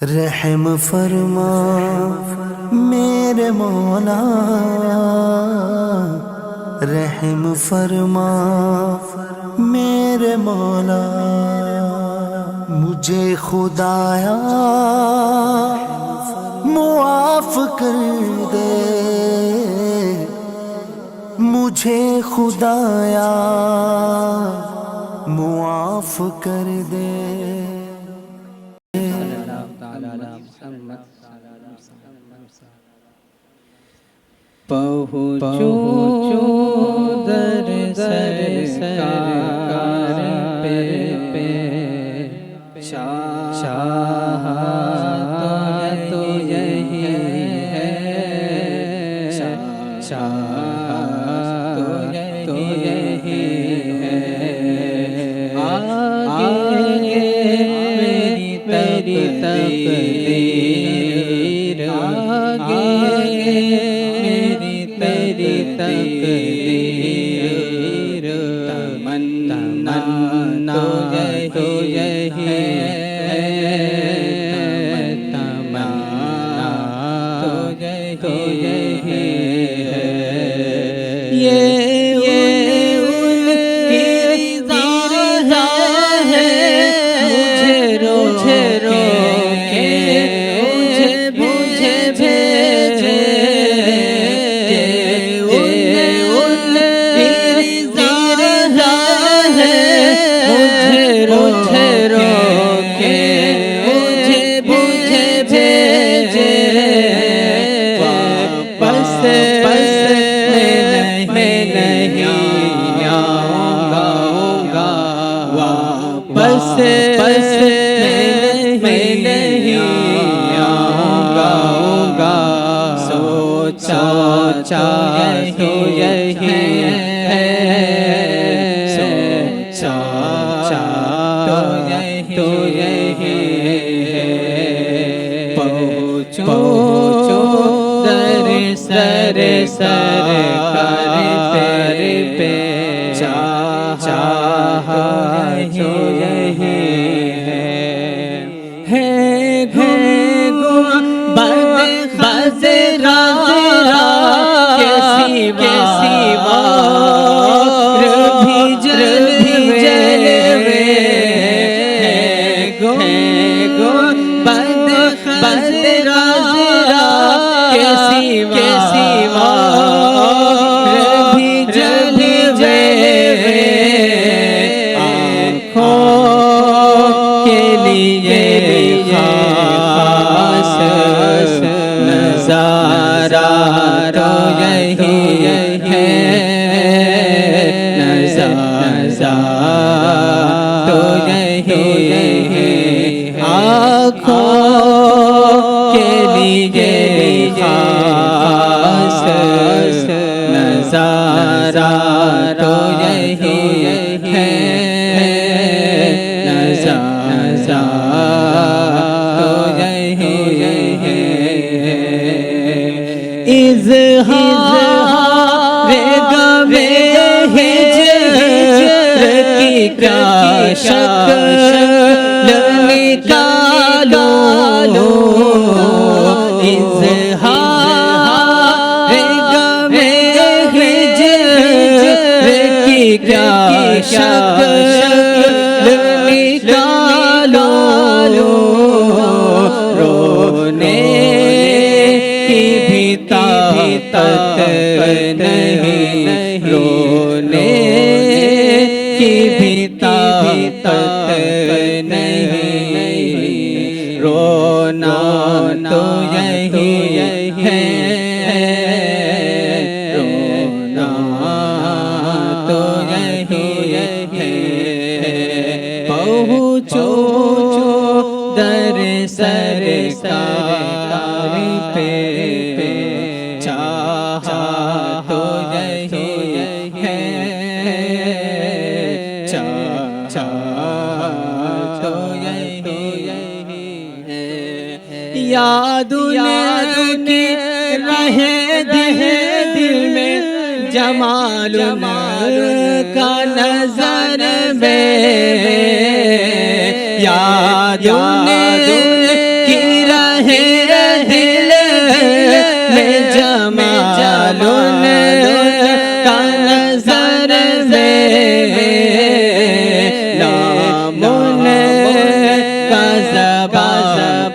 رحم فرما میرے مولا، رحم فرما میرے مولا، مجھے خدایا معاف کر دے، مجھے خدایا معاف کر دے۔ پہنچو در سرکار پہ شاہ تو یہی ہے، شاہ تو یہی ہے، آگے میری تقدیر، آگے میری تقدیر، تمنا تو یہی ہے، تمنا تو یہی ہے، یہ ان کی رضا ہے، مجھے رو کے مجھے بھیجے، بس میں نہیں آؤں گا، سوچا تو یہی ہے، سوچا تو یہی ہے، پہنچو در سرکار پہ چاہ تو یہی ہے، گنبد خضرا کے سوا بھی جلوے، گنبد خضرا کے سوا بھی جلوے، کے لیے خاص نظارہ تو یہی ہے، نظارہ تو یہی ہے، آنکھوں کے لیے خاص نظارہ تو یہی ہے، تو یہی ہے، اظہار غم ہجر کی کیا شکل نکالو، اظہار غم ہجر کی کیا شکل نکالو، رونے کی بھی طاقت نہیں، رونے کی بھی طاقت نہیں، رونا تو یہی ہے، رونا تو یہی ہے، پہنچو در سرکار پہ چاہ تو یہی ہے، چاہ تو یہی ہے، یاد ان کی رہے دل میں، جمال کا نظر میں، یاد ان کی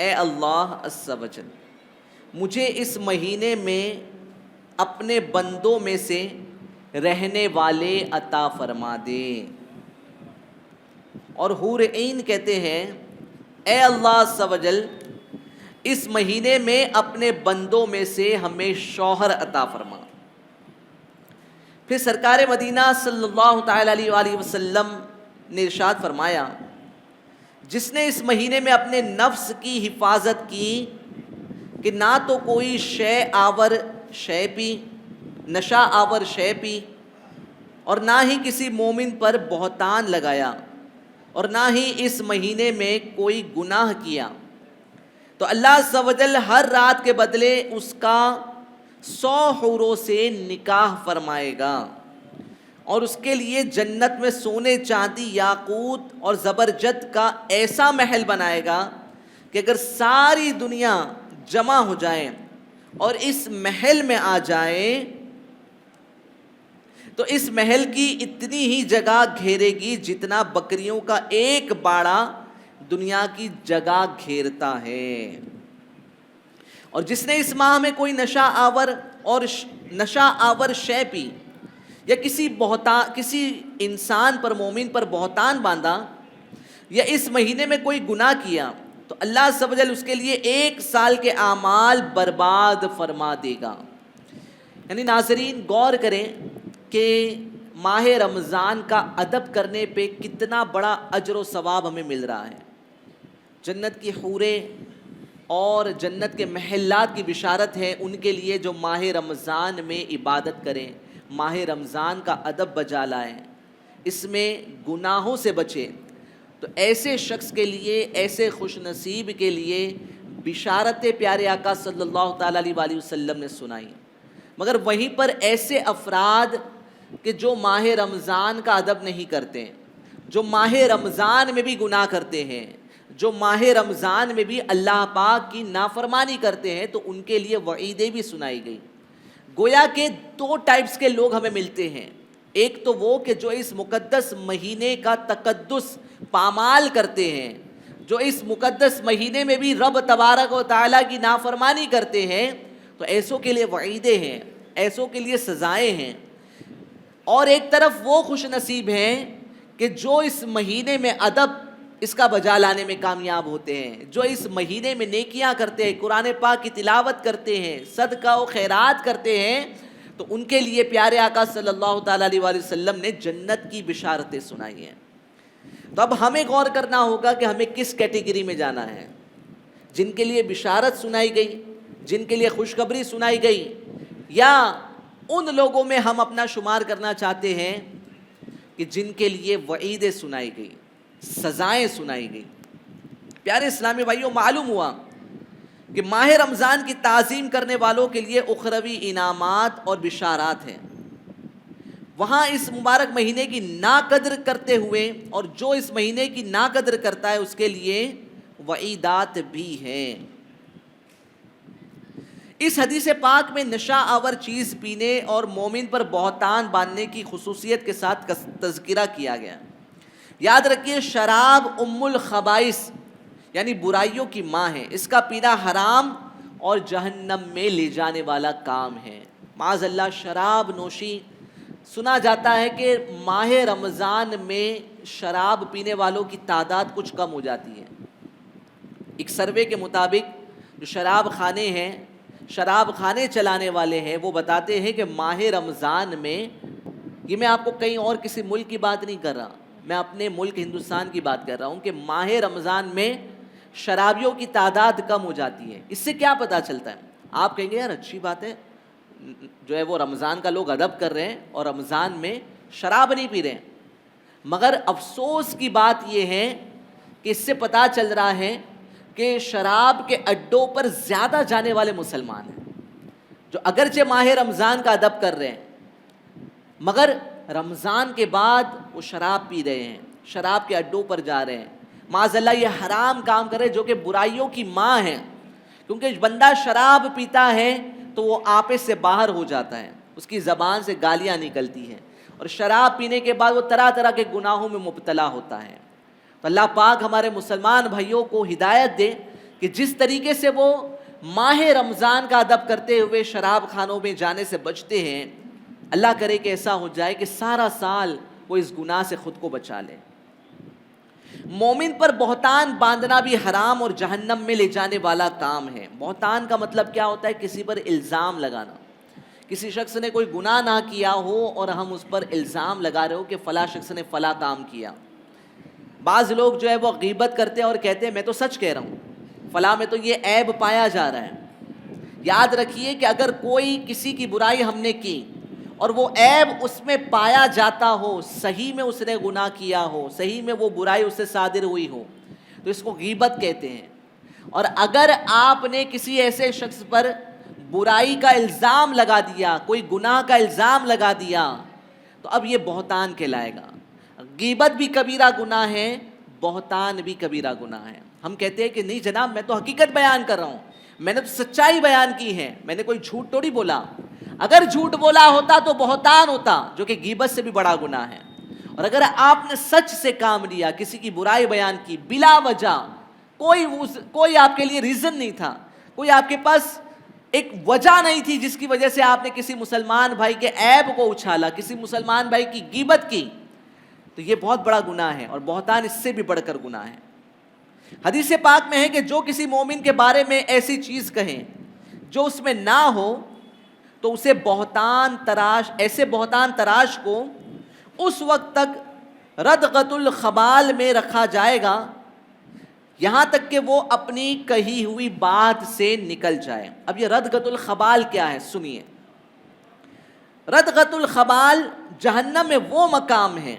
اے اللہ عز و جل مجھے اس مہینے میں اپنے بندوں میں سے رہنے والے عطا فرما دے. اور حور عین کہتے ہیں اے اللہ عز و جل اس مہینے میں اپنے بندوں میں سے ہمیں شوہر عطا فرما. پھر سرکار مدینہ صلی اللہ تعالی علیہ وآلہ وسلم نے ارشاد فرمایا جس نے اس مہینے میں اپنے نفس کی حفاظت کی کہ نہ تو کوئی شے آور شے پی نشہ آور شے پی اور نہ ہی کسی مومن پر بہتان لگایا اور نہ ہی اس مہینے میں کوئی گناہ کیا تو اللہ عز و جل ہر رات کے بدلے اس کا 100 حوروں سے نکاح فرمائے گا اور اس کے لیے جنت میں سونے چاندی یاقوت اور زبرجد کا ایسا محل بنائے گا کہ اگر ساری دنیا جمع ہو جائیں اور اس محل میں آ جائیں تو اس محل کی اتنی ہی جگہ گھیرے گی جتنا بکریوں کا ایک باڑا دنیا کی جگہ گھیرتا ہے. اور جس نے اس ماہ میں کوئی نشہ آور شے پی یا کسی انسان پر مومن پر بہتان باندھا یا اس مہینے میں کوئی گناہ کیا تو اللہ عز و جل اس کے لیے 1 سال کے اعمال برباد فرما دے گا. یعنی ناظرین غور کریں کہ ماہ رمضان کا ادب کرنے پہ کتنا بڑا اجر و ثواب ہمیں مل رہا ہے. جنت کی حوریں اور جنت کے محلات کی بشارت ہے ان کے لیے جو ماہ رمضان میں عبادت کریں, ماہ رمضان کا ادب بجا لائیں, اس میں گناہوں سے بچیں. تو ایسے شخص کے لیے, ایسے خوش نصیب کے لیے بشارت پیارے آقا صلی اللہ تعالیٰ علیہ وآلہ وسلم نے سنائی. مگر وہیں پر ایسے افراد کہ جو ماہ رمضان کا ادب نہیں کرتے, جو ماہ رمضان میں بھی گناہ کرتے ہیں, جو ماہ رمضان میں بھی اللہ پاک کی نافرمانی کرتے ہیں, تو ان کے لیے وعیدیں بھی سنائی گئی. گویا کہ 2 ٹائپس کے لوگ ہمیں ملتے ہیں. ایک تو وہ کہ جو اس مقدس مہینے کا تقدس پامال کرتے ہیں, جو اس مقدس مہینے میں بھی رب تبارک و تعالیٰ کی نافرمانی کرتے ہیں, تو ایسوں کے لیے وعیدیں ہیں, ایسوں کے لیے سزائیں ہیں. اور ایک طرف وہ خوش نصیب ہیں کہ جو اس مہینے میں ادب اس کا بجا لانے میں کامیاب ہوتے ہیں, جو اس مہینے میں نیکیاں کرتے ہیں, قرآن پاک کی تلاوت کرتے ہیں, صدقہ و خیرات کرتے ہیں, تو ان کے لیے پیارے آقا صلی اللہ تعالیٰ علیہ وآلہ وسلم نے جنت کی بشارتیں سنائی ہیں. تو اب ہمیں غور کرنا ہوگا کہ ہمیں کس کیٹیگری میں جانا ہے, جن کے لیے بشارت سنائی گئی, جن کے لیے خوشخبری سنائی گئی, یا ان لوگوں میں ہم اپنا شمار کرنا چاہتے ہیں کہ جن کے لیے وعیدیں سنائی گئی, سزائیں سنائی گئی. پیارے اسلامی بھائیوں, معلوم ہوا کہ ماہ رمضان کی تعظیم کرنے والوں کے لیے اخروی انعامات اور بشارات ہیں. وہاں اس مبارک مہینے کی ناقدر کرتے ہوئے, اور جو اس مہینے کی ناقدر کرتا ہے اس کے لیے وعیدات بھی ہیں. اس حدیث پاک میں نشہ آور چیز پینے اور مومن پر بہتان باندھنے کی خصوصیت کے ساتھ تذکرہ کیا گیا. یاد رکھیے, شراب ام الخبائث یعنی برائیوں کی ماں ہے. اس کا پینا حرام اور جہنم میں لے جانے والا کام ہے. معاذ اللہ, شراب نوشی, سنا جاتا ہے کہ ماہ رمضان میں شراب پینے والوں کی تعداد کچھ کم ہو جاتی ہے. ایک سروے کے مطابق جو شراب خانے ہیں, شراب خانے چلانے والے ہیں, وہ بتاتے ہیں کہ ماہ رمضان میں, یہ میں آپ کو کہیں اور کسی ملک کی بات نہیں کر رہا, میں اپنے ملک ہندوستان کی بات کر رہا ہوں, کہ ماہ رمضان میں شرابیوں کی تعداد کم ہو جاتی ہے. اس سے کیا پتہ چلتا ہے؟ آپ کہیں گے یار اچھی بات ہے, جو ہے وہ رمضان کا لوگ ادب کر رہے ہیں اور رمضان میں شراب نہیں پی رہے ہیں. مگر افسوس کی بات یہ ہے کہ اس سے پتہ چل رہا ہے کہ شراب کے اڈوں پر زیادہ جانے والے مسلمان ہیں, جو اگرچہ ماہ رمضان کا ادب کر رہے ہیں مگر رمضان کے بعد وہ شراب پی رہے ہیں, شراب کے اڈوں پر جا رہے ہیں. معاذ اللہ, یہ حرام کام کرے جو کہ برائیوں کی ماں ہے. کیونکہ بندہ شراب پیتا ہے تو وہ آپے سے باہر ہو جاتا ہے, اس کی زبان سے گالیاں نکلتی ہیں, اور شراب پینے کے بعد وہ طرح طرح کے گناہوں میں مبتلا ہوتا ہے. تو اللہ پاک ہمارے مسلمان بھائیوں کو ہدایت دے کہ جس طریقے سے وہ ماہ رمضان کا ادب کرتے ہوئے شراب خانوں میں جانے سے بچتے ہیں، اللہ کرے کہ ایسا ہو جائے کہ سارا سال وہ اس گناہ سے خود کو بچا لے۔ مومن پر بہتان باندھنا بھی حرام اور جہنم میں لے جانے والا کام ہے۔ بہتان کا مطلب کیا ہوتا ہے؟ کسی پر الزام لگانا۔ کسی شخص نے کوئی گناہ نہ کیا ہو اور ہم اس پر الزام لگا رہے ہو کہ فلاں شخص نے فلاں کام کیا۔ بعض لوگ جو ہے وہ غیبت کرتے ہیں اور کہتے ہیں میں تو سچ کہہ رہا ہوں، فلاں میں تو یہ عیب پایا جا رہا ہے۔ یاد رکھیے کہ اگر کوئی کسی کی برائی ہم نے کی اور وہ عیب اس میں پایا جاتا ہو، صحیح میں اس نے گناہ کیا ہو، صحیح میں وہ برائی اس سے صادر ہوئی ہو، تو اس کو غیبت کہتے ہیں۔ اور اگر آپ نے کسی ایسے شخص پر برائی کا الزام لگا دیا، کوئی گناہ کا الزام لگا دیا، تو اب یہ بہتان کہلائے گا۔ غیبت بھی کبیرہ گناہ ہے، بہتان بھی کبیرہ گناہ ہے۔ ہم کہتے ہیں کہ نہیں جناب میں تو حقیقت بیان کر رہا ہوں، میں نے تو سچائی بیان کی ہے، میں نے کوئی جھوٹ تھوڑی بولا۔ اگر جھوٹ بولا ہوتا تو بہتان ہوتا، جو کہ غیبت سے بھی بڑا گناہ ہے۔ اور اگر آپ نے سچ سے کام لیا، کسی کی برائی بیان کی بلا وجہ، کوئی آپ کے لیے ریزن نہیں تھا، کوئی آپ کے پاس ایک وجہ نہیں تھی جس کی وجہ سے آپ نے کسی مسلمان بھائی کے عیب کو اچھالا، کسی مسلمان بھائی کی غیبت کی، تو یہ بہت بڑا گناہ ہے، اور بہتان اس سے بھی بڑھ کر گناہ ہے۔ حدیث پاک میں ہے کہ جو کسی مومن کے بارے میں ایسی چیز کہیں جو اس میں نہ ہو تو اسے ایسے بہتان تراش کو اس وقت تک ردغۃ الخبال میں رکھا جائے گا یہاں تک کہ وہ اپنی کہی ہوئی بات سے نکل جائے۔ اب یہ ردغۃ الخبال کیا ہے؟ سنیے۔ ردغۃ الخبال جہنم میں وہ مقام ہے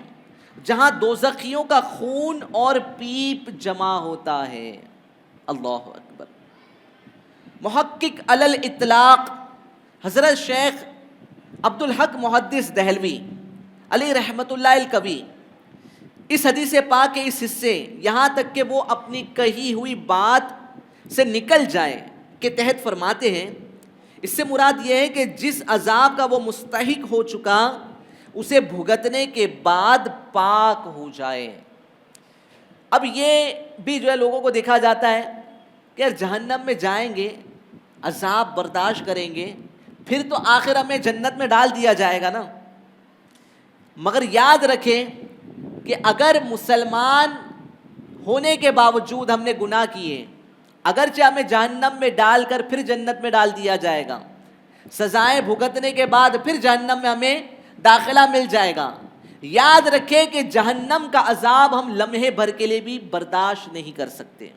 جہاں دوزخیوں کا خون اور پیپ جمع ہوتا ہے۔ اللہ اکبر۔ محقق علی الاطلاق حضرت شیخ عبدالحق محدث دہلوی علی رحمت اللہ الکوی اس حدیث پاک کے اس حصے یہاں تک کہ وہ اپنی کہی ہوئی بات سے نکل جائے کے تحت فرماتے ہیں، اس سے مراد یہ ہے کہ جس عذاب کا وہ مستحق ہو چکا اسے بھگتنے کے بعد پاک ہو جائے۔ اب یہ بھی جو ہے لوگوں کو دیکھا جاتا ہے کہ یار جہنم میں جائیں گے، عذاب برداشت کریں گے، پھر تو آخر ہمیں جنت میں ڈال دیا جائے گا نا۔ مگر یاد رکھیں کہ اگر مسلمان ہونے کے باوجود ہم نے گناہ کیے، اگرچہ ہمیں جہنم میں ڈال کر پھر جنت میں ڈال دیا جائے گا، سزائیں بھگتنے کے بعد پھر جہنم میں ہمیں داخلہ مل جائے گا، یاد رکھیں کہ جہنم کا عذاب ہم لمحے بھر کے لیے بھی برداشت نہیں کر سکتے۔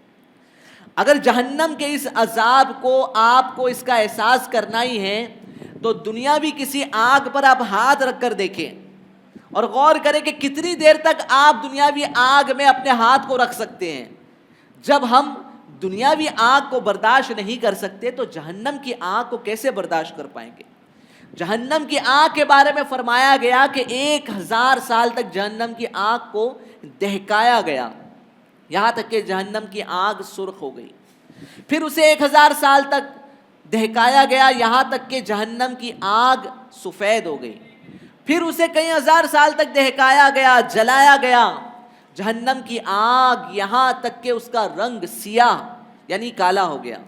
اگر جہنم کے اس عذاب کو آپ کو اس کا احساس کرنا ہی ہے تو دنیاوی کسی آگ پر آپ ہاتھ رکھ کر دیکھیں اور غور کریں کہ کتنی دیر تک آپ دنیاوی آگ میں اپنے ہاتھ کو رکھ سکتے ہیں۔ جب ہم دنیاوی آگ کو برداشت نہیں کر سکتے تو جہنم کی آگ کو کیسے برداشت کر پائیں گے؟ جہنم کی آگ کے بارے میں فرمایا گیا کہ 1000 سال تک جہنم کی آگ کو دہکایا گیا، یہاں تک کہ جہنم کی آگ سرخ ہو گئی۔ پھر اسے 1000 سال تک دہکایا گیا، یہاں تک کہ جہنم کی آگ سفید ہو گئی۔ پھر اسے کئی ہزار سال تک دہکایا گیا، جلایا گیا، جہنم کی آگ یہاں تک کہ اس کا رنگ سیاہ یعنی کالا ہو گیا۔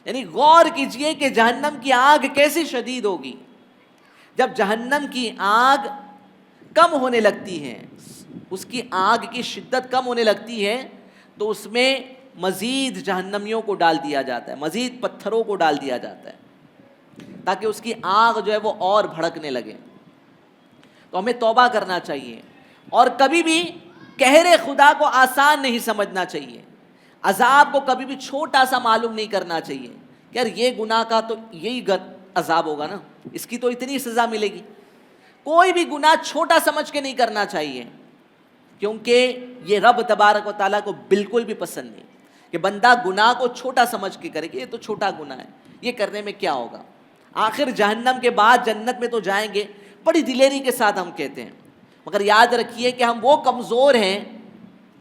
یعنی غور کیجئے کہ جہنم کی آگ کیسی شدید ہوگی۔ جب جہنم کی آگ کم ہونے لگتی ہے، اس کی آگ کی شدت کم ہونے لگتی ہے تو اس میں مزید جہنمیوں کو ڈال دیا جاتا ہے، مزید پتھروں کو ڈال دیا جاتا ہے تاکہ اس کی آگ جو ہے وہ اور بھڑکنے لگے۔ تو ہمیں توبہ کرنا چاہیے اور کبھی بھی قہر خدا کو آسان نہیں سمجھنا چاہیے، عذاب کو کبھی بھی چھوٹا سا معلوم نہیں کرنا چاہیے کہ یار یہ گناہ کا تو یہی عذاب ہوگا نا، اس کی تو اتنی سزا ملے گی۔ کوئی بھی گناہ چھوٹا سمجھ کے نہیں کرنا چاہیے، کیونکہ یہ رب تبارک و تعالیٰ کو بالکل بھی پسند نہیں کہ بندہ گناہ کو چھوٹا سمجھ کے کرے کہ یہ تو چھوٹا گناہ ہے، یہ کرنے میں کیا ہوگا، آخر جہنم کے بعد جنت میں تو جائیں گے۔ بڑی دلیری کے ساتھ ہم کہتے ہیں، مگر یاد رکھیے کہ ہم وہ کمزور ہیں،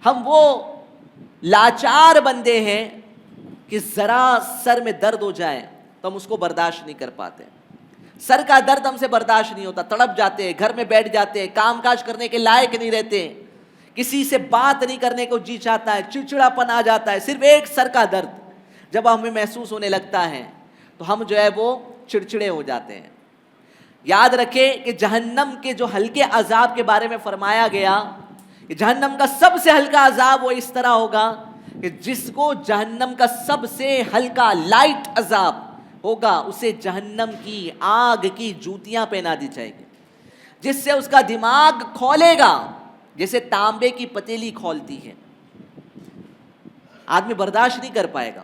ہم وہ لاچار بندے ہیں کہ ذرا سر میں درد ہو جائے تو ہم اس کو برداشت نہیں کر پاتے۔ سر کا درد ہم سے برداشت نہیں ہوتا، تڑپ جاتے ہیں، گھر میں بیٹھ جاتے ہیں، کام کاج کرنے کے لائق نہیں رہتے۔ کسی سے بات نہیں کرنے کو جی چاہتا ہے, چڑچڑاپن آ جاتا ہے, صرف ایک سر کا درد جب ہمیں محسوس ہونے لگتا ہے تو ہم جو ہے وہ چڑچڑے ہو جاتے ہیں. یاد رکھیں کہ جہنم کے جو ہلکے عذاب کے بارے میں فرمایا گیا کہ جہنم کا سب سے ہلکا عذاب وہ اس طرح ہوگا کہ جس کو جہنم کا سب سے ہلکا لائٹ عذاب ہوگا اسے جہنم کی آگ کی جوتیاں پہنا دی جائے گی, جس سے اس کا دماغ کھولے گا جیسے تانبے کی پتیلی کھولتی ہے. آدمی برداشت نہیں کر پائے گا.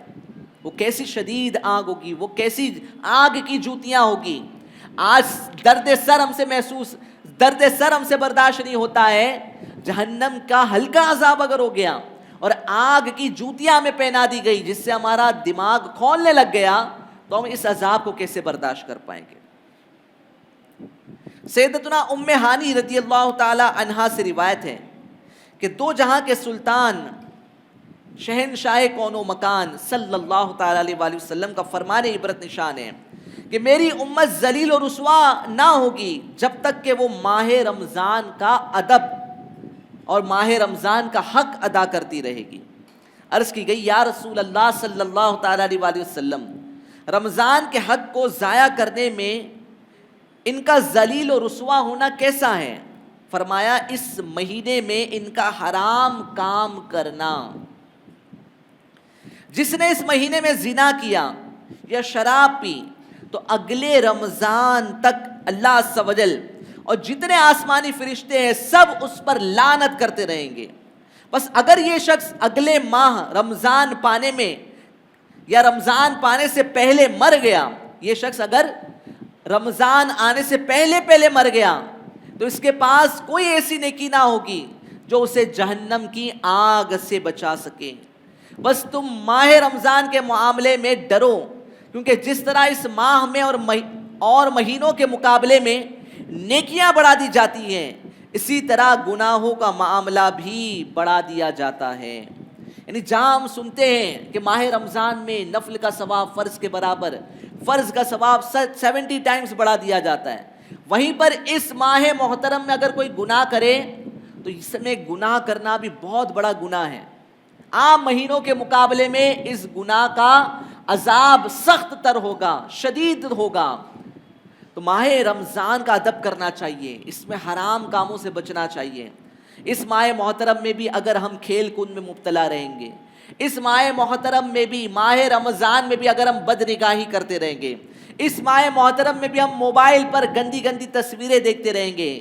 وہ کیسی شدید آگ ہوگی, وہ کیسی آگ کی جوتیاں ہوگی. آج درد سر ہم سے برداشت نہیں ہوتا ہے, جہنم کا ہلکا عذاب اگر ہو گیا اور آگ کی جوتیاں ہمیں پہنا دی گئی جس سے ہمارا دماغ کھولنے لگ گیا تو ہم اس عذاب کو کیسے برداشت کر پائیں گے. سیدتنا ام ہانی رضی اللہ تعالی عنہا سے روایت ہے کہ دو جہاں کے سلطان شہنشاہ کون و مکان صلی اللہ تعالی علیہ وآلہ وسلم کا فرمان عبرت نشان ہے کہ میری امت ذلیل و رسوا نہ ہوگی جب تک کہ وہ ماہ رمضان کا ادب اور ماہ رمضان کا حق ادا کرتی رہے گی. عرض کی گئی یا رسول اللہ صلی اللہ تعالی علیہ وآلہ وسلم, رمضان کے حق کو ضائع کرنے میں ان کا ذلیل و رسوا ہونا کیسا ہے؟ فرمایا اس مہینے میں ان کا حرام کام کرنا. جس نے اس مہینے میں زنا کیا یا شراب پی تو اگلے رمضان تک اللہ عز و جل اور جتنے آسمانی فرشتے ہیں سب اس پر لعنت کرتے رہیں گے. بس اگر یہ شخص اگلے ماہ رمضان پانے میں یا رمضان پانے سے پہلے مر گیا, یہ شخص اگر رمضان آنے سے پہلے مر گیا تو اس کے پاس کوئی ایسی نیکی نہ ہوگی جو اسے جہنم کی آگ سے بچا سکے. بس تم ماہ رمضان کے معاملے میں ڈرو, کیونکہ جس طرح اس ماہ میں اور مہینوں کے مقابلے میں نیکیاں بڑھا دی جاتی ہیں, اسی طرح گناہوں کا معاملہ بھی بڑھا دیا جاتا ہے. یعنی جہاں ہم سنتے ہیں کہ ماہ رمضان میں نفل کا ثواب فرض کے برابر, فرض کا ثواب 70 ٹائمز بڑھا دیا جاتا ہے, وہیں پر اس ماہ محترم میں اگر کوئی گناہ کرے تو اس میں گناہ کرنا بھی بہت بڑا گناہ ہے. عام مہینوں کے مقابلے میں اس گناہ کا عذاب سخت تر ہوگا, شدید ہوگا. تو ماہ رمضان کا ادب کرنا چاہیے, اس میں حرام کاموں سے بچنا چاہیے. اس ماہ محترم میں بھی اگر ہم کھیل کود میں مبتلا رہیں گے, اس ماہ محترم میں بھی ماہ رمضان میں بھی اگر ہم بدنگاہی کرتے رہیں گے, اس ماہ محترم میں بھی ہم موبائل پر گندی گندی تصویریں دیکھتے رہیں گے,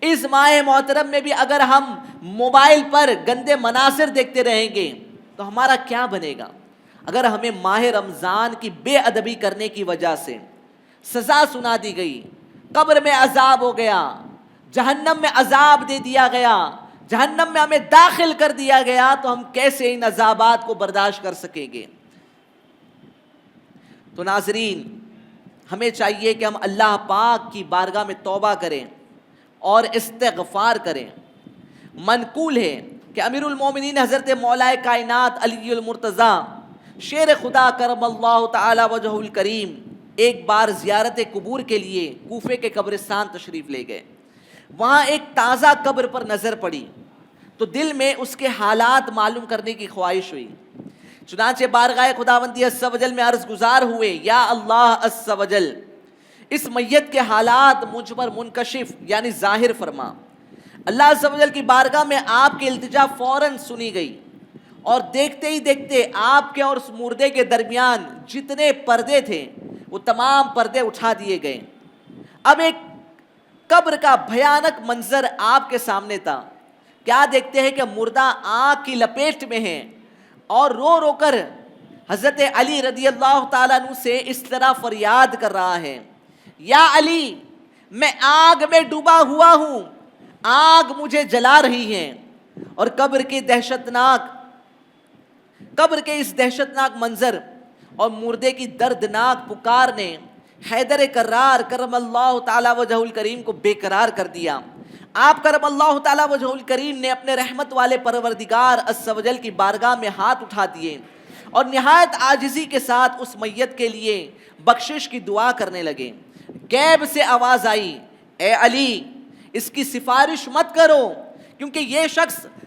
اس ماہ محترم میں بھی اگر ہم موبائل پر گندے مناظر دیکھتے رہیں گے تو ہمارا کیا بنے گا؟ اگر ہمیں ماہ رمضان کی بے ادبی کرنے کی وجہ سے سزا سنا دی گئی, قبر میں عذاب ہو گیا, جہنم میں عذاب دے دیا گیا, جہنم میں ہمیں داخل کر دیا گیا, تو ہم کیسے ان عذابات کو برداشت کر سکیں گے؟ تو ناظرین, ہمیں چاہیے کہ ہم اللہ پاک کی بارگاہ میں توبہ کریں اور استغفار کریں. منقول ہے کہ امیر المومنین حضرت مولا کائنات علی المرتضیٰ شیر خدا کرم اللہ تعالی وجہ الکریم ایک بار زیارت قبور کے لیے کوفے کے قبرستان تشریف لے گئے. وہاں ایک تازہ قبر پر نظر پڑی تو دل میں اس کے حالات معلوم کرنے کی خواہش ہوئی. چنانچہ بارگاہ خداوندی عز و جل میں عرض گزار ہوئے, یا اللہ عز و جل اس میت کے حالات مجھ پر منکشف یعنی ظاہر فرما. اللہ عز و جل کی بارگاہ میں آپ کی التجا فوراً سنی گئی اور دیکھتے ہی دیکھتے آپ کے اور اس مردے کے درمیان جتنے پردے تھے وہ تمام پردے اٹھا دیے گئے. اب ایک قبر کا بھیانک منظر آپ کے سامنے تھا. کیا دیکھتے ہیں کہ مردہ آگ کی لپیٹ میں ہے اور رو رو کر حضرت علی رضی اللہ تعالیٰ عنہ سے اس طرح فریاد کر رہا ہے, یا علی میں آگ میں ڈوبا ہوا ہوں, آگ مجھے جلا رہی ہے. اور قبر کے اس دہشتناک منظر اور مردے کی دردناک پکار نے حیدر کرار کرم اللہ تعالی وجہ الکریم کو بے قرار کر دیا. آپ کرم اللہ تعالی وجہ الکریم نے اپنے رحمت والے پروردگار عز و جل کی بارگاہ میں ہاتھ اٹھا دیے اور نہایت عاجزی کے ساتھ اس میت کے لیے بخشش کی دعا کرنے لگے. غیب سے آواز آئی, اے علی اس کی سفارش مت کرو کیونکہ یہ شخص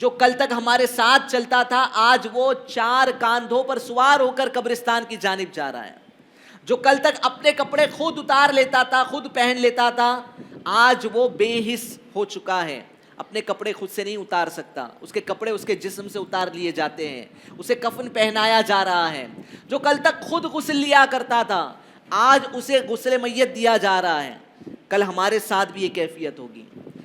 جو کل تک ہمارے ساتھ چلتا تھا آج وہ 4 کاندھوں پر سوار ہو کر قبرستان کی جانب جا رہا ہے. جو کل تک اپنے کپڑے خود اتار لیتا تھا, خود پہن لیتا تھا, آج وہ بے حس ہو چکا ہے, اپنے کپڑے خود سے نہیں اتار سکتا, اس کے کپڑے اس کے جسم سے اتار لیے جاتے ہیں, اسے کفن پہنایا جا رہا ہے. جو کل تک خود غسل لیا کرتا تھا آج اسے غسل میت دیا جا رہا ہے. کل ہمارے ساتھ بھی یہ کیفیت ہوگی,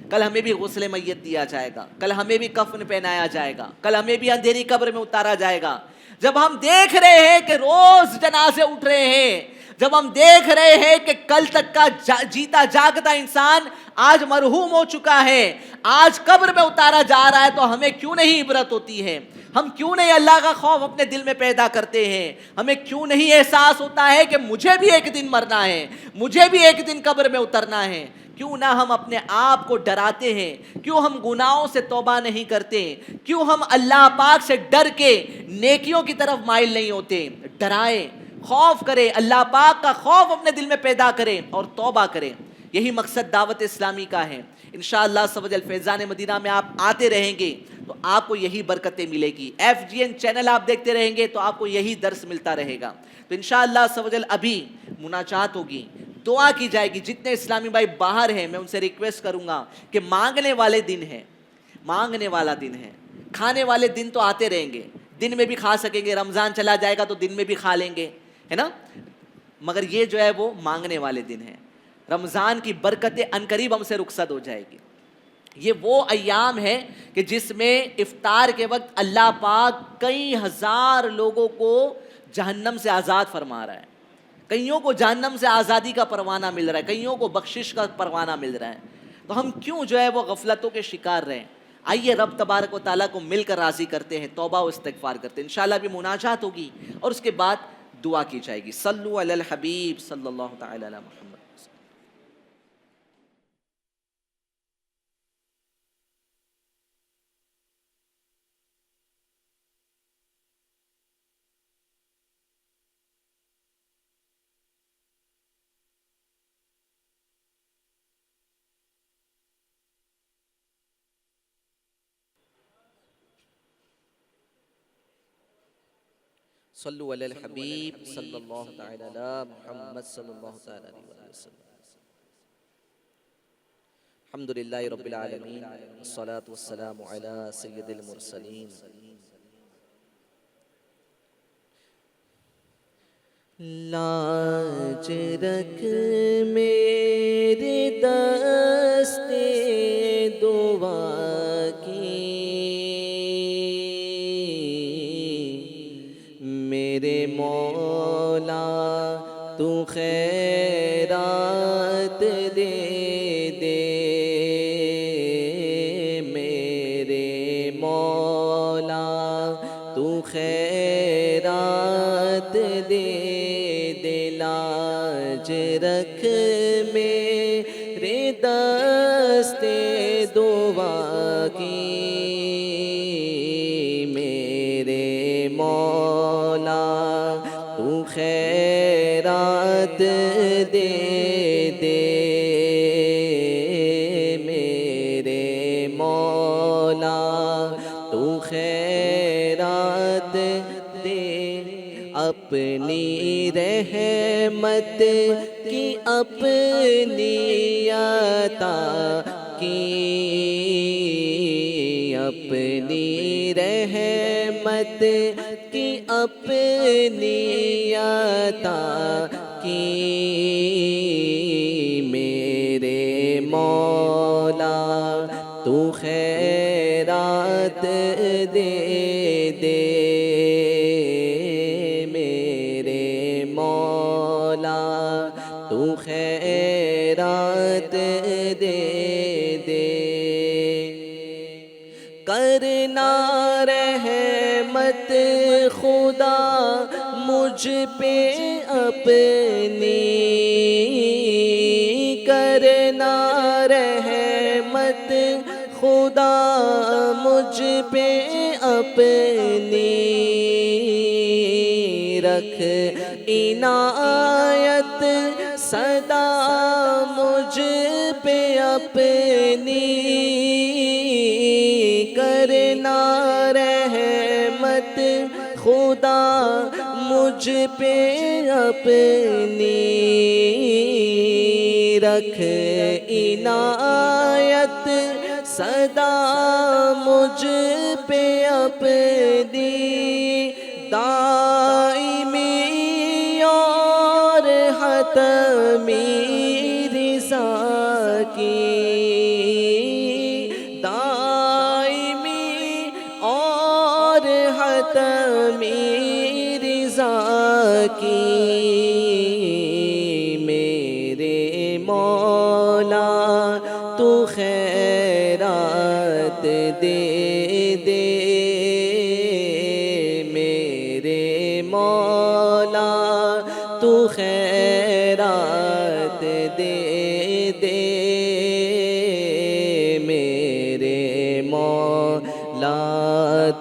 کل ہمیں بھی غسل میت دیا جائے گا, کل ہمیں بھی کفن پہنایا جائے گا, کل ہمیں بھی اندھیری قبر میں اتارا جائے گا. جب ہم دیکھ رہے ہیں کہ روز جنازے اٹھ رہے ہیں, جب ہم دیکھ رہے ہیں کہ کل تک کا جیتا جاگتا انسان آج مرحوم ہو چکا ہے, آج قبر میں اتارا جا رہا ہے, تو ہمیں کیوں نہیں عبرت ہوتی ہے؟ ہم کیوں نہیں اللہ کا خوف اپنے دل میں پیدا کرتے ہیں؟ ہمیں کیوں نہیں احساس ہوتا ہے کہ مجھے بھی ایک دن مرنا ہے, مجھے بھی ایک دن قبر میں اترنا ہے؟ کیوں نہ ہم اپنے آپ کو ڈراتے ہیں؟ کیوں ہم گناہوں سے توبہ نہیں کرتے؟ کیوں ہم اللہ پاک سے ڈر کے نیکیوں کی طرف مائل نہیں ہوتے؟ ڈرائے, خوف کرے, اللہ پاک کا خوف اپنے دل میں پیدا کرے اور توبہ کرے. یہی مقصد دعوت اسلامی کا ہے. انشاءاللہ سبحانہ فیضان مدینہ میں آپ آتے رہیں گے تو آپ کو یہی برکتیں ملے گی. FGN چینل آپ دیکھتے رہیں گے تو آپ کو یہی درس ملتا رہے گا. تو انشاءاللہ سبحانہ ابھی مناجات ہوگی, دعا کی جائے گی. جتنے اسلامی بھائی باہر ہیں میں ان سے ریکویسٹ کروں گا کہ مانگنے والے دن ہے, مانگنے والا دن ہے. کھانے والے دن تو آتے رہیں گے, دن میں بھی کھا سکیں گے, رمضان چلا جائے گا تو دن میں بھی کھا لیں گے, ہے نا, مگر یہ جو ہے وہ مانگنے والے دن ہیں. رمضان کی برکتیں عنقریب ہم سے رخصت ہو جائے گی. یہ وہ ایام ہے کہ جس میں افطار کے وقت اللہ پاک کئی ہزار لوگوں کو جہنم سے آزاد فرما رہا ہے. کئیوں کو جہنم سے آزادی کا پروانہ مل رہا ہے, کئیوں کو بخشش کا پروانہ مل رہا ہے. تو ہم کیوں جو ہے وہ غفلتوں کے شکار رہیں؟ آئیے رب تبارک و تعالیٰ کو مل کر راضی کرتے ہیں, توبہ و استغفار کرتے ہیں. انشاءاللہ بھی مناجات ہوگی اور اس کے بعد دعا کی جائے گی. صلو علی الحبیب صلی اللہ تعالی علی محمد. صلو علی الحبیب صلی اللہ تعالی علی محمد صلی اللہ تعالی علیہ وسلم. الحمدللہ رب العالمین والصلاة والسلام علی سید المرسلین. لاج رکھ میرے دست دعا کی, میرے مولا تو خیرات دے دے, میرے مولا تو خیرات دے دے. لاج رکھ میرے دست دعا کی, میرے مولا تو خیرات دے دے, میرے مولا تو خیرات دے. اپنی رحمت کی اپنی عطا کی, اپنی رحمت کی اپنی عطا کی, میرے مولا تو خیرات دے دے, میرے مولا تو خیرات دے دے. کرنا رحمت خدا مجھ پہ اپنی, کرنا رحمت خدا مجھ پہ اپنی, رکھ عنایت صدا مجھ پہ اپنی, کرنا رحمت خدا مجھ پہ اپنی، رکھ عنایت صدا مجھ پہ اپنی، دائمی اور حتمی رضا کی، دائمی اور حتمی رضا کی، میرے مولا تو خیرات دے دے، میرے مولا تو خیرات دے دے، میرے مولا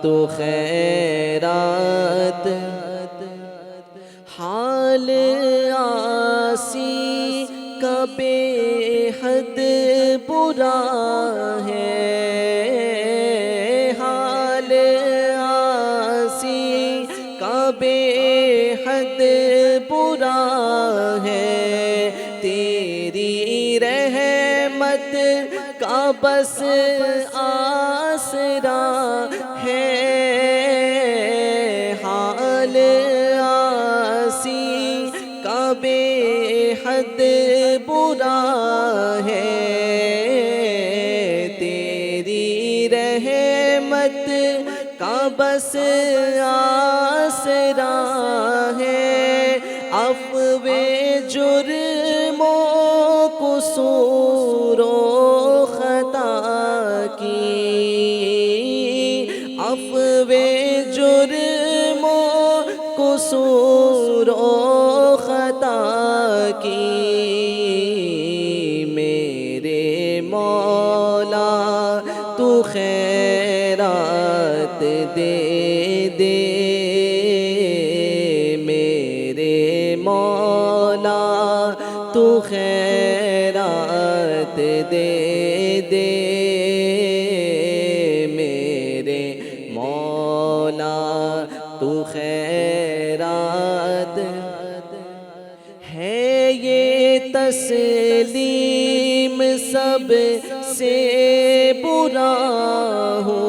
تو خیرات، حال آسی کا بے حد برا ہے، حال آسی کا بے حد برا ہے، تیری رحمت کا بس آسرا ہے، حال آسی کا بے حد برا ہے، تیری رحمت کا بس آسرا ہے، عفو جرم و قصور و خطا کی، عفو جرم و قصور و خطا کی، میرے مولا تو خیرات دے دے، میرے مولا تو خیرات دے دے، میرے مولا تو خیرات ہے، یہ تسلیم سب سے برا ہو،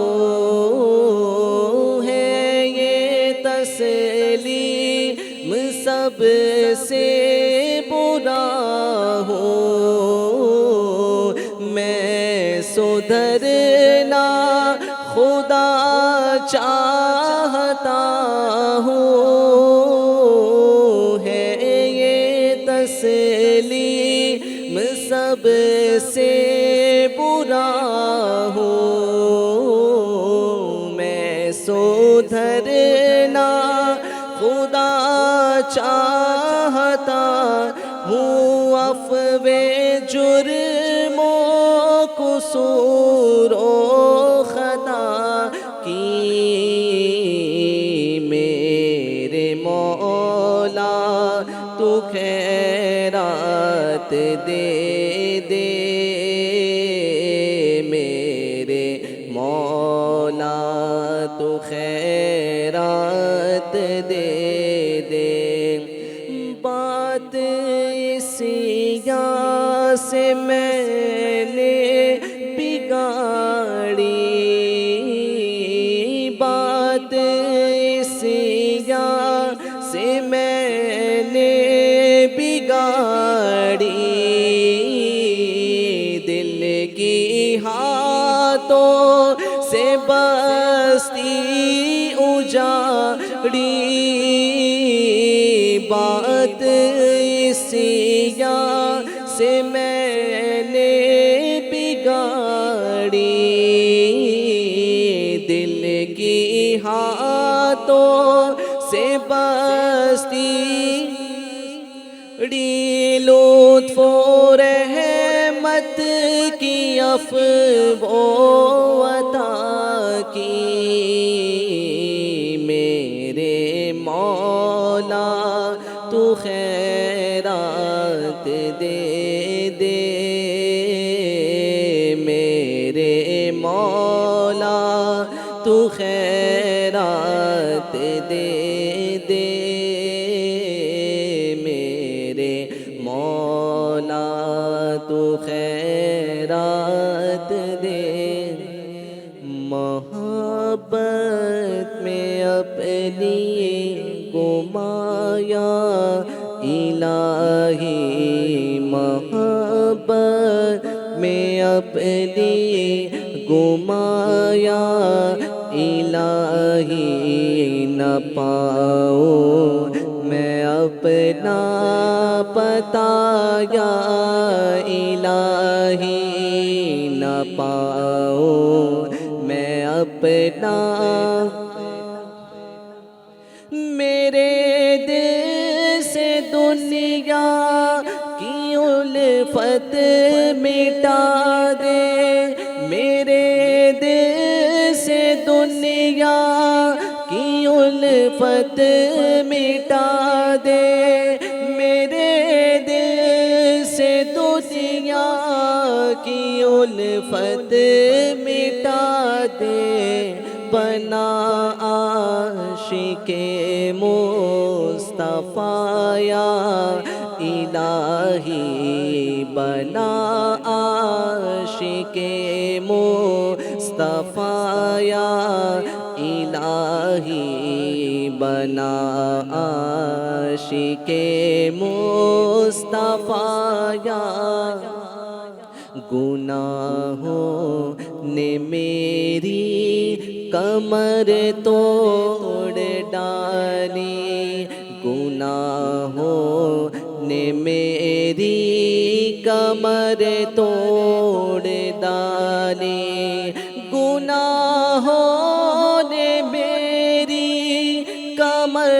ہے یہ تسلیم سب سے برا ہو، میں سدھرنا خدا چاہتا ہوں، ہے یہ تسلیم سب سے برا ہوں، میں سدھرنا خدا چاہتا ہوں، عفو جرم و قصور و خطا کی، میرے مولا تو خیرات دے دے، میرے مولا تو خیرات دے دے، بات اس یہاں سے میں نے بگاڑی، بات اس یہاں سے میں نے بگاڑی، دل کی ہاتھوں سے بستی اجاڑی، بات اس یہاں سے میں نے بگاڑی، دل کی ہاتھوں سے بستی لطف و رحمت کی عفو و عطا کی، میرے مولا تو خیرات دے دے، میرے مولا تو خیرات دے دے میرے مولا تو خیرات دے محبت میں اپنی گمایا الہی محبت میں اپنی گمایا الہی نہ پاؤں میں اپنا بتایا الہی نہ پاؤں میں اپنا میرے دل سے دنیا کی الفت مٹا دے میرے دل سے دنیا کی الفت مٹا دے میرے دل سے دنیا کی الفت مٹا دے بنا عاشق مصطفیٰ یا الہی بنا عاشق مصطفیٰ یا الہی بنا عاشق مصطفیٰ یا گناہوں نے میری کمر توڑ ڈالی گناہوں نے میری کمر توڑ ڈالی گناہوں نے میری کمر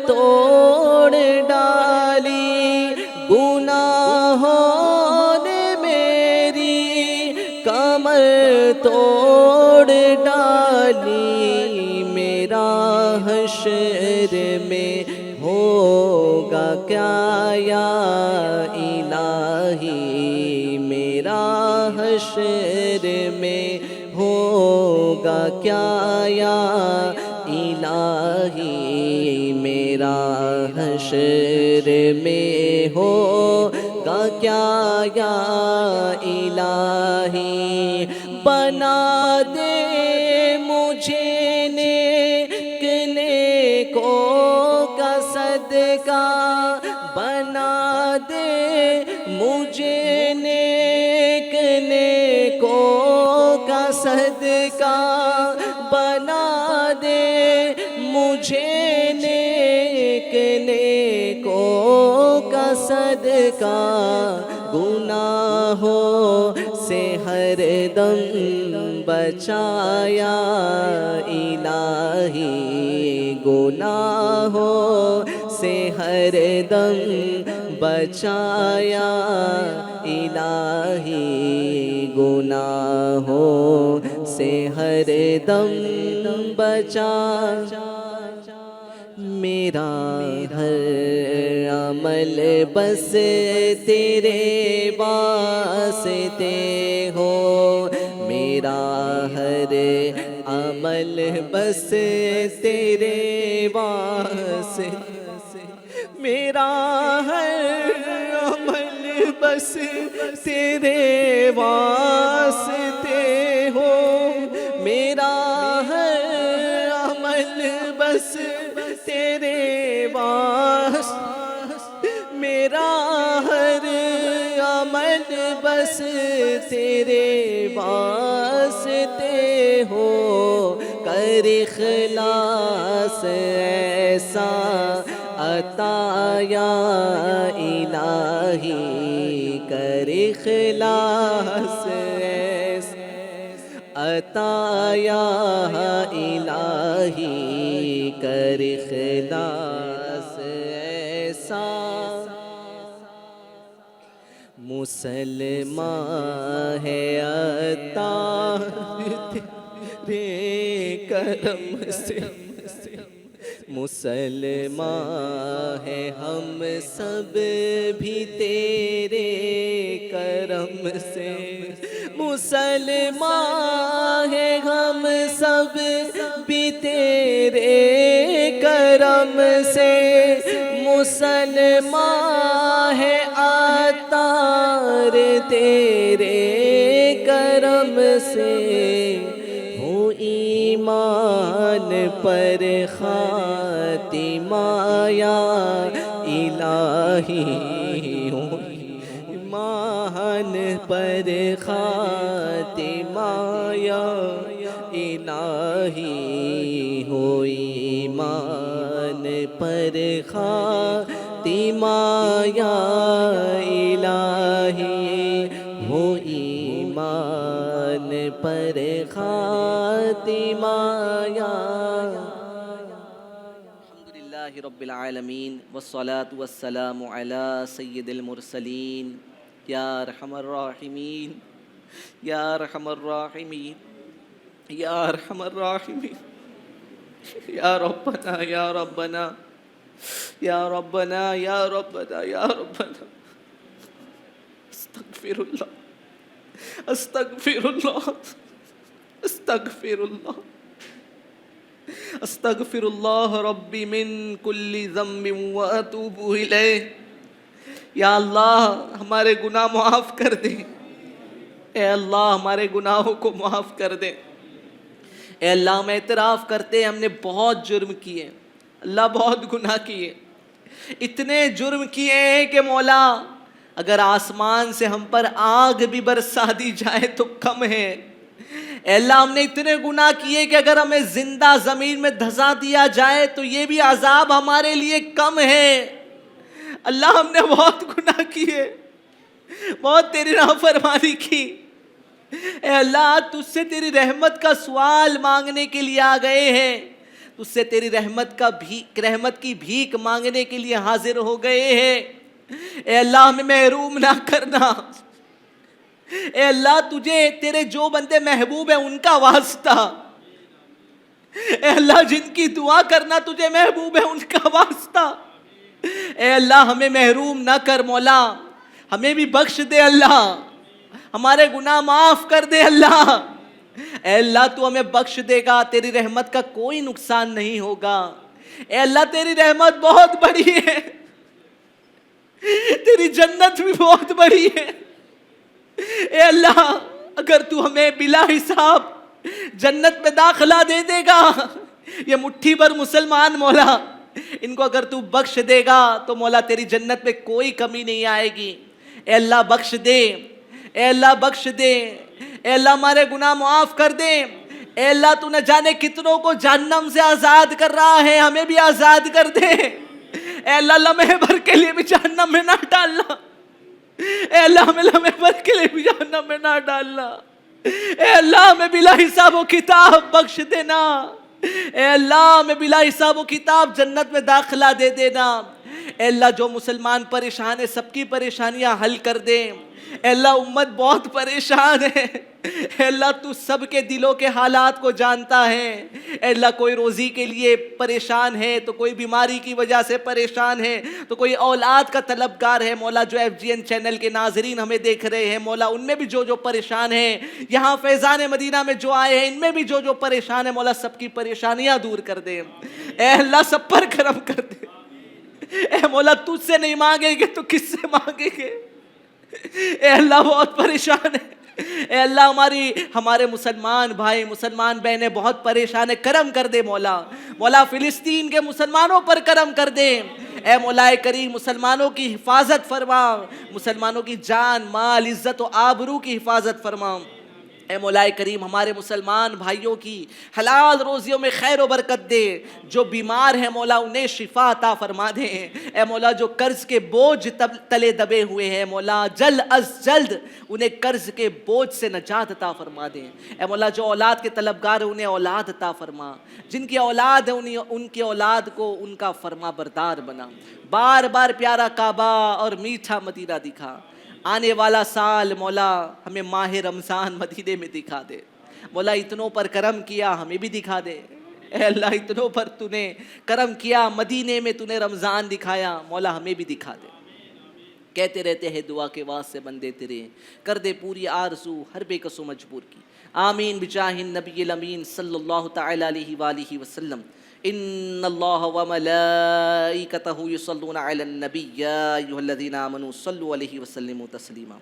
توڑ ڈالی گناہوں نے میری کمر توڑ ڈالی میرا حشر میں ہوگا کیا یا الہی میرا حشر میں ہوگا کیا یا الہی میرا حشر میں ہوگا کیا یا الہی بنا دے مجھے نیک نیکوں کا صدقہ بنا دے مجھے نیک نیکوں کا صدقہ بنا دے مجھے نیک نیکوں کا صدقہ گناہوں سے ہر دم بچایا الہی گناہوں سے ہر دم بچایا الہی گناہوں سے ہر دم بچایا میرا ہر عمل بس تیرے واسطے ہو میرا ہر عمل بس تیرے واسطے میرا ہر عمل بس تیرے واسطے ہو میرا ہر عمل بس تیرے واسطے میرا ہر عمل بس تیرے واسطے ہو کر اخلاص ایسا عطا یا الہی کر اخلاص ایسا عطا یا الہی کر اخلاص ایسا مسلمان ہے عطا تیرے کرم سے مسلمان ہے ہم سب بھی تیرے کرم سے مسلمان ہیں ہم سب بھی تیرے کرم سے، مسلمان ہے عطار تیرے کرم سے، ہو ایمان پر خاتمہ یا الہی، ہو ایمان پر خاتمہ یا الہی، ہو ایمان پر خاتمہ یا الہی، ہو ایمان پر خاتمہ یا الحمدللہ رب العالمین، والصلاة والسلام علی سید المرسلین، یا ارحم الراحمین، یا ارحم الراحمین، یا ارحم الراحمین، یا ربنا یا ربنا یا ربنا یا ربنا یا ربنا، استغفر اللہ استغفر اللہ استغفر اللہ استغفر اللہ ربی من کل ذنب واتوب الیہ۔ یا اللہ ہمارے گناہ معاف کر دے، اے اللہ ہمارے گناہوں کو معاف کر دے، اے اللہ ہم اعتراف کرتے ہیں ہم نے بہت جرم کیے، اللہ بہت گناہ کیے، اتنے جرم کیے ہیں کہ مولا اگر آسمان سے ہم پر آگ بھی برسا دی جائے تو کم ہے، اے اللہ ہم نے اتنے گناہ کیے کہ اگر ہمیں زندہ زمین میں دھسا دیا جائے تو یہ بھی عذاب ہمارے لیے کم ہے، اللہ ہم نے بہت گناہ کیے، بہت تیری نافرمانی کی، اے اللہ تجھ سے تیری رحمت کا سوال مانگنے کے لیے آ گئے ہیں، تجھ سے تیری رحمت کی بھیک مانگنے کے لیے حاضر ہو گئے ہیں، اے اللہ ہمیں محروم نہ کرنا، اے اللہ تجھے تیرے جو بندے محبوب ہیں ان کا واسطہ، اے اللہ جن کی دعا کرنا تجھے محبوب ہے ان کا واسطہ، اے اللہ ہمیں محروم نہ کر مولا، ہمیں بھی بخش دے اللہ، ہمارے گناہ معاف کر دے اللہ، اے اللہ تو ہمیں بخش دے گا، تیری رحمت کا کوئی نقصان نہیں ہوگا، اے اللہ تیری رحمت بہت بڑی ہے، تیری جنت بھی بہت بڑی ہے، اے اللہ اگر تو ہمیں بلا حساب جنت میں داخلہ دے دے گا، یہ مٹھی بھر مسلمان مولا ان کو اگر تو بخش دے گا تو مولا تیری جنت میں کوئی کمی نہیں آئے گی، اے اللہ بخش دے، اے اللہ بخش دے، اے اللہ ہمارے گناہ معاف کر دے، اے اللہ تو نہ جانے کتنوں کو جہنم سے آزاد کر رہا ہے، ہمیں بھی آزاد کر دے، اے اللہ لمحے بھر کے لیے بھی جہنم میں نہ ڈالنا، اے اللہ ہمیں لمحے بھر کے لیے بھی جہنم میں نہ ڈالنا، اے اللہ ہمیں بلا حساب و کتاب بخش دینا، اے اللہ ہمیں بلا حساب و کتاب جنت میں داخلہ دے دینا، اے اللہ جو مسلمان پریشان ہے سب کی پریشانیاں حل کر دے، اے اللہ امت بہت پریشان ہے، اے اللہ تو سب کے دلوں کے حالات کو جانتا ہے، اے اللہ کوئی روزی کے لیے پریشان ہے تو کوئی بیماری کی وجہ سے پریشان ہے تو کوئی اولاد کا طلبگار ہے، مولا جو FGN چینل کے ناظرین ہمیں دیکھ رہے ہیں مولا ان میں بھی جو پریشان ہیں، یہاں فیضان مدینہ میں جو آئے ہیں ان میں بھی جو پریشان ہیں مولا سب کی پریشانیاں دور کر دے، اے اللہ سب پر کرم کر دے، اے مولا تجھ سے نہیں مانگیں گے تو کس سے مانگیں گے، اے اللہ بہت پریشان ہے، اے اللہ ہمارے مسلمان بھائی مسلمان بہنیں بہت پریشان ہیں، کرم کر دے مولا فلسطین کے مسلمانوں پر کرم کر دے، اے مولا کریم مسلمانوں کی حفاظت فرما، مسلمانوں کی جان مال عزت و آبرو کی حفاظت فرما، اے مولا کریم ہمارے مسلمان بھائیوں کی حلال روزیوں میں خیر و برکت دے، جو بیمار ہیں مولا انہیں شفا عطا فرما دے، اے مولا جو قرض کے بوجھ تلے دبے ہوئے ہیں مولا جلد از جلد انہیں قرض کے بوجھ سے نجات عطا فرما دے، اے مولا جو اولاد کے طلبگار ہیں انہیں اولاد عطا فرما، جن کی اولاد ہے ان کی اولاد کو ان کا فرما بردار بنا، بار بار پیارا کعبہ اور میٹھا مدینہ دکھا، آنے والا سال مولا ہمیں ماہ رمضان مدینے میں دکھا دے، مولا اتنوں پر کرم کیا ہمیں بھی دکھا دے، اے اللہ اتنوں پر تو نے کرم کیا مدینے میں تو نے رمضان دکھایا مولا ہمیں بھی دکھا دے، کہتے رہتے ہیں دعا کے واسطے بندے تیرے، کر دے پوری آرزو ہر بے کس و مجبور کی، آمین بجاہ النبی الامین صلی اللہ تعالی علیہ وآلہ وسلم۔ ان اللہ وملائکتہ یصلون علی النبی یا ایھا الذین آمنوا صلوا علیہ وسلموا تسلیما۔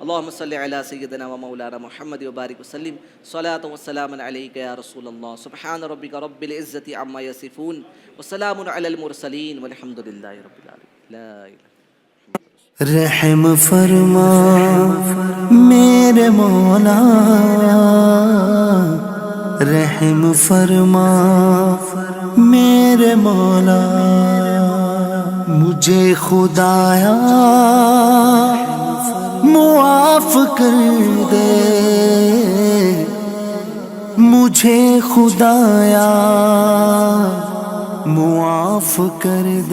اللہم صلی علی سیدنا و مولانا محمد وبارک وسلم، صلاۃ و سلام علیک یا رسول اللہ، سبحان ربک رب العزۃ عما یصفون وسلام علی المرسلین والحمد للہ رب العالمین۔ لا الہ رحم فرما میرے مولا، رحم فرما میرے مولا، مجھے خدایا معاف کر دے، مجھے خدایا معاف کر دے۔